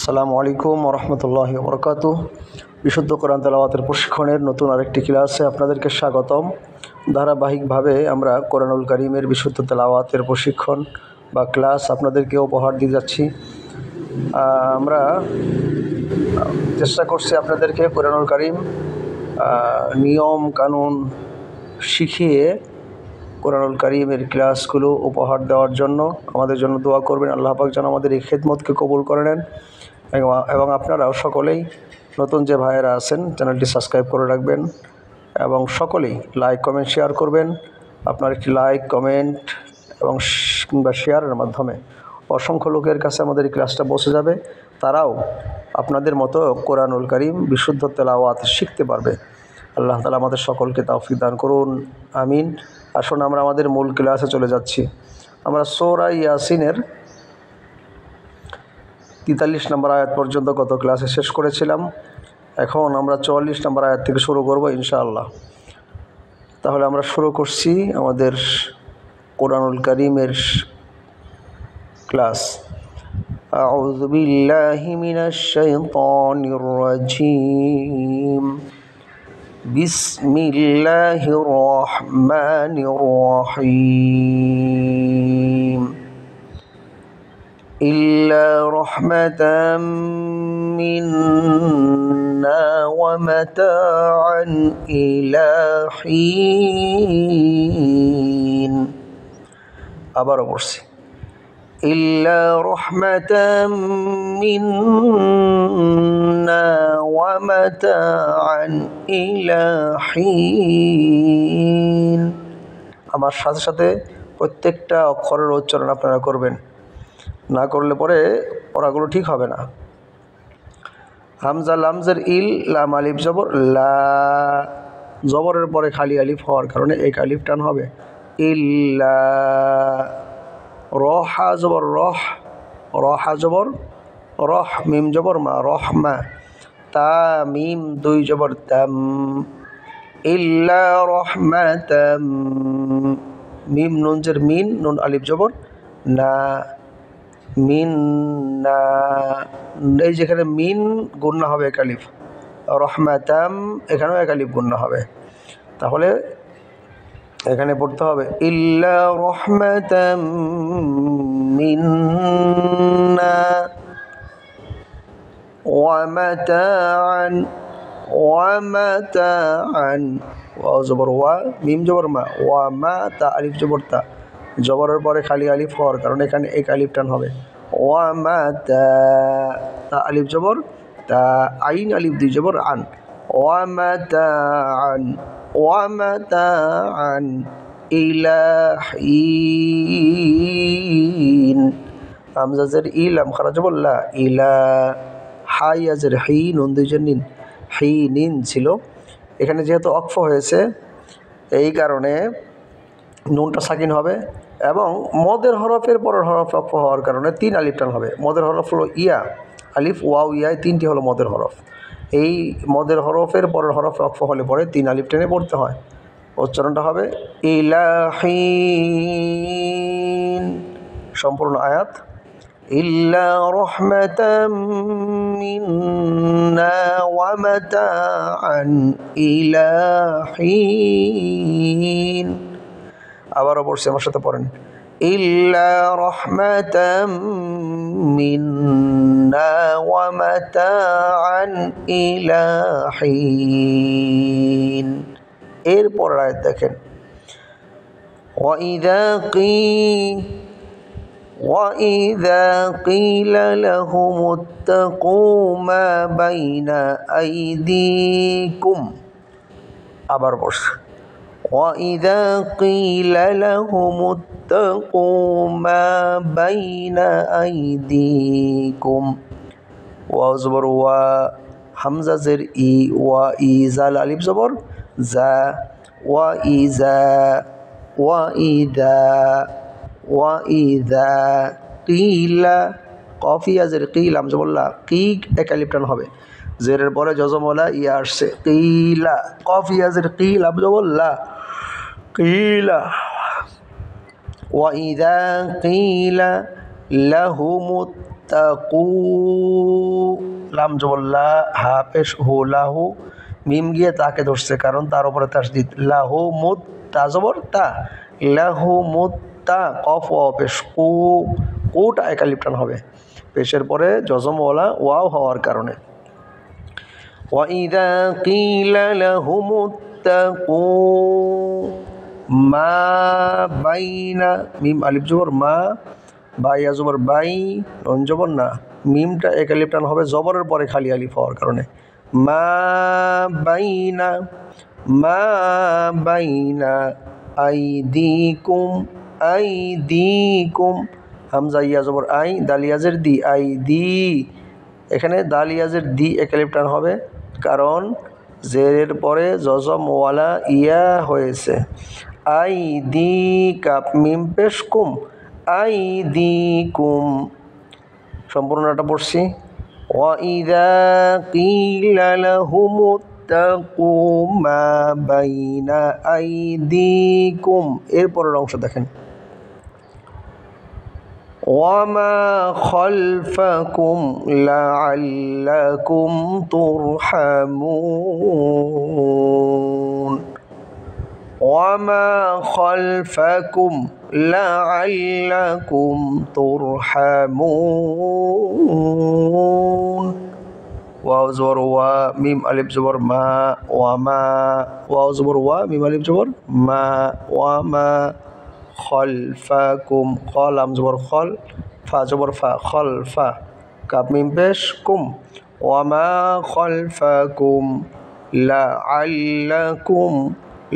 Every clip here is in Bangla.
আসসালামু আলাইকুম ওয়া রাহমাতুল্লাহি ওয়া বারাকাতুহু। বিশুদ্ধ কোরআন তেলাওয়াতের প্রশিক্ষণের নতুন আরেকটি ক্লাসে আপনাদেরকে স্বাগতম। ধারাবাহিকভাবে আমরা কোরআনুল কারীমের বিশুদ্ধ তেলাওয়াতের প্রশিক্ষণ বা ক্লাস আপনাদেরকে উপহার দিয়ে যাচ্ছি। আমরা চেষ্টা করছি আপনাদেরকে কোরআনুল কারীম নিয়ম কানুন শিখিয়ে কোরআনুল কারীমের ক্লাসগুলো উপহার দেওয়ার জন্য। আমাদের জন্য দোয়া করবেন, আল্লাহ পাক যেন আমাদের এই খেদমতকে কবুল করে নেন এবং আপনারাও সকলেই নতুন যে ভাইয়েরা আছেন চ্যানেলটি সাবস্ক্রাইব করে রাখবেন এবং সকলেই লাইক কমেন্ট শেয়ার করবেন। আপনার একটি লাইক কমেন্ট এবং কিংবা শেয়ারের মাধ্যমে অসংখ্য লোকের কাছে আমাদের এই ক্লাসটা পৌঁছে যাবে। তারাও আপনাদের মতো কোরআনুল কারীম বিশুদ্ধ তেলাওয়াত শিখতে পারবে। আল্লাহ তাআলা আমাদের সকলকে তৌফিক দান করুন, আমিন। আসুন আমরা আমাদের মূল ক্লাসে চলে যাচ্ছি। আমরা সূরা ইয়াসিনের 43 নম্বর আয়াত পর্যন্ত গত ক্লাসে শেষ করেছিলাম। এখন আমরা 44 নম্বর আয়াত থেকে শুরু করব ইনশাআল্লাহ। তাহলে আমরা শুরু করছি আমাদের কোরআনুল কারীমের ক্লাস। আউযু বিল্লাহি মিনাশ শাইতানির রাজীম। বিসমিল্লাহির রহমানির রহিম। إلا رحمة منا ومتاعا إلى حين। আবারও পড়ছি, إلا رحمة منا ومتاعا إلى حين। আমার সাথে সাথে প্রত্যেকটা অক্ষরের উচ্চারণ আপনারা করবেন, না করলে পরে পড়াগুলো ঠিক হবে না। হামজা লামজের ইল, লাম আলিফ জবর লা, জবরের পরে খালি আলিফ হওয়ার কারণে এক আলিফ টান হবে। ইল্লা, রহা জবর রহ, রহা জবর রহ, মিম জবর মা, রহমা। তা মিম দুই জবর তাম, ইল্লা রহমাতাম। মিম নুনজের মিন, নুন আলিফ জবর না, মিন না। এই যেখানে মিন গুণনা হবে এক আলিফ, রহমাতাম এখানেও এক আলিফ গুণনা হবে। তাহলে এখানে পড়তে হবে ইল্লা রহমাতাম মিন্না ওয়া মাতাআন, ওয়া মাতাআন। ওয়া জবর ওয়া, মিম জবর মা, ওয়া মা, তা আলিফ জবর তা, জবরের পরে খালি আলিফ হওয়ার কারণে এখানে এক আলিফ টান হবে। ওয়া মা তা, তা আলিফ জবর তা, আইন আলিফ দুই জবর আন। ওয়া মা তা আন, ওয়া মা তা আন ইলা হিন। হামজাজের ই, লাম খারা জবর লা, ইলা। হাইয়াজের হি, নুন দুইজন নিন, হি নিন ছিল। এখানে যেহেতু অক্ফ হয়েছে এই কারণে নুনটা সাকিন হবে এবং মদের হরফের পরের হরফ অক্ফ হওয়ার কারণে তিন আলিফ টান হবে। মদের হরফ হলো ইয়া, আলিফ ওয়াও ইয়ায়, তিনটি হলো মদের হরফ। এই মদের হরফের পরের হরফ অক্ফ হলে পরে তিন আলিফ টেনে পড়তে হয়। উচ্চারণটা হবে ইলাহিন। সম্পূর্ণ আয়াত ইল্লা রহমাতাম মিন্না ওয়া মাতাআন ইলা হিন। আবারও পড়ছি, আমার সাথে পড়েন, ইল্লা রহমাতাম মিন্না ওয়া মাতাআন ইলা হিন। এরপর আয়াত দেখেন, وَإِذَا قِيلَ لَهُمُ اتَّقُوا مَا بَيْنَ أَيْدِيكُمْ। আবার পড়ছি, وَإِذَا قِيلَ لَهُمُ اتَّقُوا مَا بَيْنَ أَيْدِيكُمْ। ওয়া জবর ওয়া, হামজা জের ই, ওয়া ই, জাল আলিফ জবর জা, ওয়া ইজা, ওয়া ইদা, ওয়া ইদা কিলা। কফিয়া জের কি, লাম জবর লা, কি এক আলিফ টান হবে। জেরের পরে জজমলা ইয়া আসছে, কিলা। কফিয়া জের কি, লাম জবর লা, কিলা। وإذا قيل লাহুমুত্তাকু, লাম জবর লা, হা পেশ হু, লাহু, মিম গিয়ে তাকে ধরছে কারণ তার উপরে তাসদিদ। লাহুমুত, তা জবর তা, লাহুমুত্তা, কফ ওয়াও পেশ কু, কুটা একালিফ টান হবে পেশের পরে জজমওয়ালা ওয়াও হওয়ার কারণে। ওয়াইদা কিলা লাহুমুত্তাকু মা বাইনা, মিম আলিফ জবর মা, বাইয়া জবর বাই, নুন জবর না, মিমটা এক আলিফ টান হবে জবরের পরে খালি আলিফ হওয়ার কারণে। মা বাইনা, মা বাইনা আইদিকুম, আইদিকুম, হামজা ইয়া জবর আই, দালিয়াজের দি, আই দি, এখানে দালিয়াজের দি এক আলিফ টান হবে কারণ জেরের পরে জজম ওয়ালা ইয়া হয়েছে। আই দি কাপ মিম পেশ কুম, আই দি কুম, সম্পূর্ণটা পড়ছি। ওয়াইদা কিলা লাহুমুত্তাকু মা বাইনা আইদিকুম, এর পরের অংশ দেখেন। ওয়ামা খালফাকুম লাআল্লাকুম তুরহামুন, ওয়ামা খালফাকুম লাআল্লাকুম তুরহামুন, ওয়াও জবর ওয়া, মিম আলিফ জবর মা, ওয়ামা, ওয়াও জবর ওয়া, মিম আলিফ জবর মা, ওয়ামা খালফাকুম, খ লাম জবর খল, ফা জবর ফা, খলফা, কাপ মিম পেশ কুম, ওয়ামা খালফাকুম লাআল্লাকুম,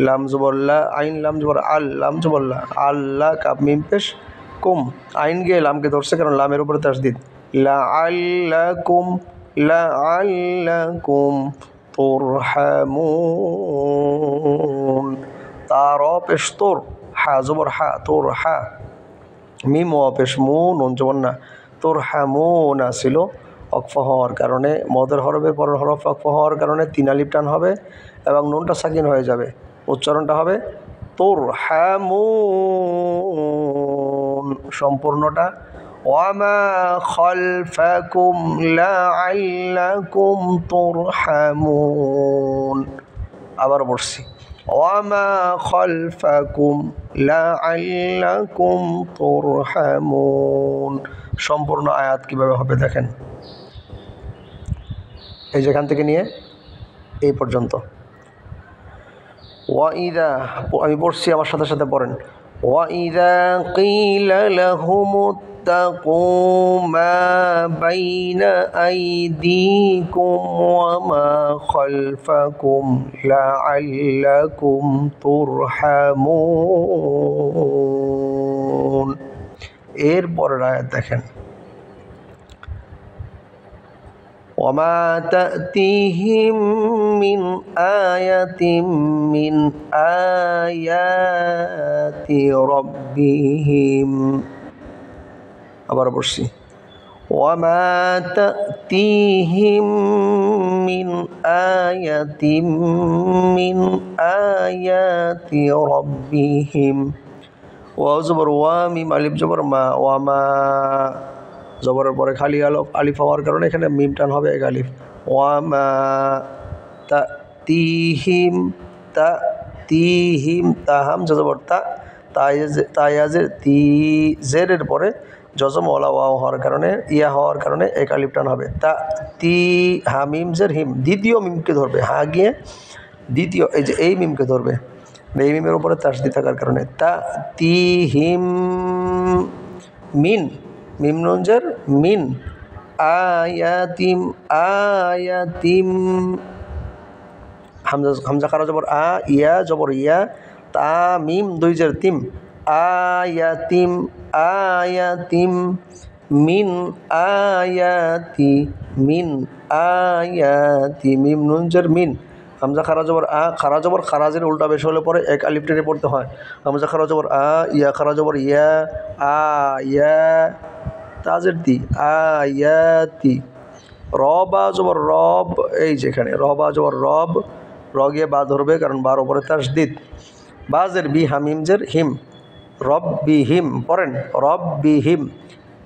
লাম জবর লা, আইন লাম জবর আল, লাম জবর লা, আল্লাহ কাপ মিম পেশ কুম, আইন গিয়ে লামকে ধরছে কারণ লামের উপরে তাসদিদ। লাআল্লাকুম, লাআল্লাকুম তুরহামুন, তার পেশ তোর, হা জবর হা, তোর হা, মিম ওয়া পেশ মু, নুন জবর না, তুরহামুন ছিল অক্ফ হওয়ার কারণে, মদের হরফের পরের হরফ অক্ফ হওয়ার কারণে তিন আলিফ টান হবে এবং নুনটা সাকিন হয়ে যাবে, উচ্চারণটা হবে তুরহামুন, সম্পূর্ণটা। ওয়ামা খালফাকুম লাআল্লাকুম তুরহামুন, আবার বলছি ওয়ামা খালফাকুম লাআল্লাকুম তুরহামুন, সম্পূর্ণ আয়াত কিভাবে হবে দেখেন, এই যেখান থেকে নিয়ে এই পর্যন্ত। ওয়াইদা, আমি পড়ছি আমার সাথে সাথে পড়েন। ওয়াইদা কিলা লাহুমুত্তাকু মা বাইনা আইদিকুম ওয়া মা খালফাকুম লাআল্লাকুম তুরহামুন, এর পরের আয়াত দেখেন। ওয়ামা তা'তিহিম মিন আয়াতিম মিন আয়াতি রাব্বিহিম, আবার বলছি ওয়ামা তা'তিহিম মিন আয়াতিম মিন আয়াতি রাব্বিহিম, ওয়া জবর ওয়া, মিম আলিফ জবর মা, ওয়ামা জবরের পরে খালি আলিফ হওয়ার কারণে এখানে মিম টান হবে এক আলিফ। ওয়ামা তা'তিহিম, তা'তিহিম, তাহাম জবর তা, তায়াজের তি, জেরের পরে জজম ওয়ালা ওয়াও হওয়ার কারণে, ইয়া হওয়ার কারণে এক আলিফ টান হবে। তা তি, হা মিম জের হিম, দ্বিতীয় মিমকে ধরবে, হা গিয়ে দ্বিতীয় এই যে এই মিমকে ধরবে, এই মিমের উপরে তাসদিদ থাকার কারণে। তা'তিহিম মিন, মিম নুন জের মিন, আয়াতিম, আয়াতিম, হামজা খারা জবর আ, ইয়া জবর ইয়া, তা মিম দুই জের তিম, আয়াতিম, আয়াতিম, মিন আয়াতি, মিন আয়াতি, মিম নুন জের মিন, হামজা খারা জবর আ, খারা জবর খারাজের উল্টা বেশ হলে পরে এক আলিফ টেনে পড়তে হয়। হামজা খারা জবর আ, ইয়া খারা জবর ইয়া, আয়া, তাজের দি, আয়াতি, রবা জবর রব, এই যেখানে রবা জবর রব, র গিয়ে বা ধরবে কারণ বার উপরে তাসদিদ। বাজের বি, হামিম জের হিম, রব বি হিম, পড়েন রব বি হিম,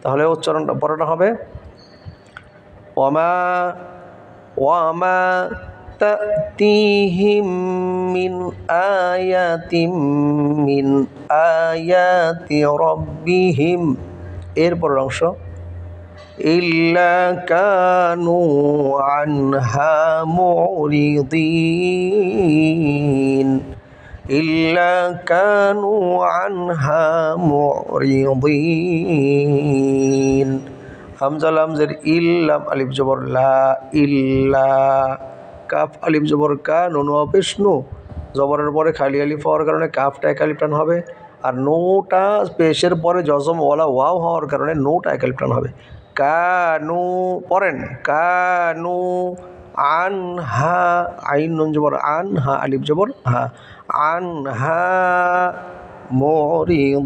তাহলে উচ্চারণটা পড়াটা হবে ওয়ামা ওয়ামা তা'তিহিম মিন আয়াতিম মিন আয়াতি রাব্বিহিম, এরপরের অংশ ইল্লা কানু আনহা মুরিদিন, ইল্লা কানু আনহা মুরিদিন। হামজা লাম জের ইল, লাম আলিফ জবর লা, ইল্লা। কাফ আলিফ জবর কা, নুন ওয়া পেশ নু, জবরের পরে খালি আলিফ হওয়ার কারণে কাফটা এক আলিফ টান হবে, আর নুটা পেশের পরে জজম ওয়ালা ওয়াও হওয়ার কারণে নুটা এক আলিফ টান হবে। কানু পড়েন, কানু আনহা, আইন নুন জবর আন, হা আলিফ জবর হা, আনহা মুরিদিন।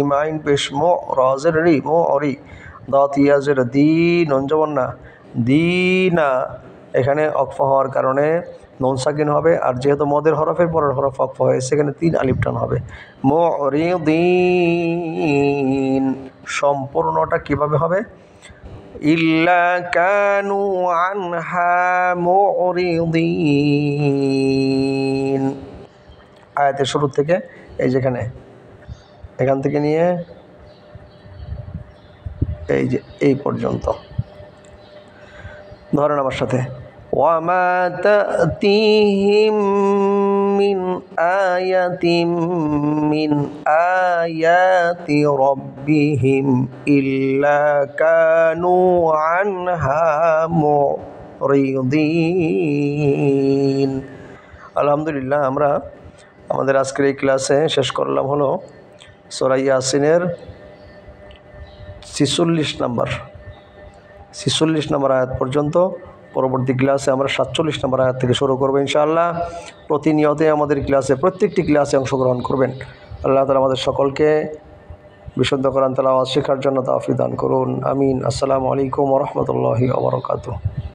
ইমাইন পেশ মো, রাজের রি, মো অরি, দাঁত ইয়াজের দি, নুন জবর না, দিনা। এখানে অকফা হওয়ার কারণে নুন সাকিন হবে, আর যেহেতু মদের হরফের পরের হরফ অকফা হয়েছে এখানে 3 আলিফ টান হবে। মুরিদিন সম্পূর্ণটা কিভাবে হবে? ইল্লা কানু আনহা মুরিদিন। আয়াতের শুরু থেকে এই যেখানে, এখান থেকে নিয়ে এই যে এই পর্যন্ত ধরেন আমার সাথে, ওয়ামা তা'তিহিম মিন আয়াতিম মিন আয়াতি রাব্বিহিম ইল্লা কানু আনহা মুরিদিন। আলহামদুলিল্লাহ, আমরা আমাদের আজকের এই ক্লাসে শেষ করলাম হলো সূরা ইয়াসিনের 46 নম্বর আয়াত পর্যন্ত। পরবর্তী ক্লাসে আমরা 47 নম্বর আয়াত থেকে শুরু করবো ইনশাআল্লাহ। প্রতিনিয়তই আমাদের ক্লাসে, প্রত্যেকটি ক্লাসে অংশগ্রহণ করবেন। আল্লাহ তাআলা আমাদের সকলকে বিশুদ্ধ কোরআন তেলাওয়াত শেখার জন্য তৌফিক দান করুন, আমিন। আসসালামু আলাইকুম ওয়া রাহমাতুল্লাহি ওয়া বারাকাতুহু।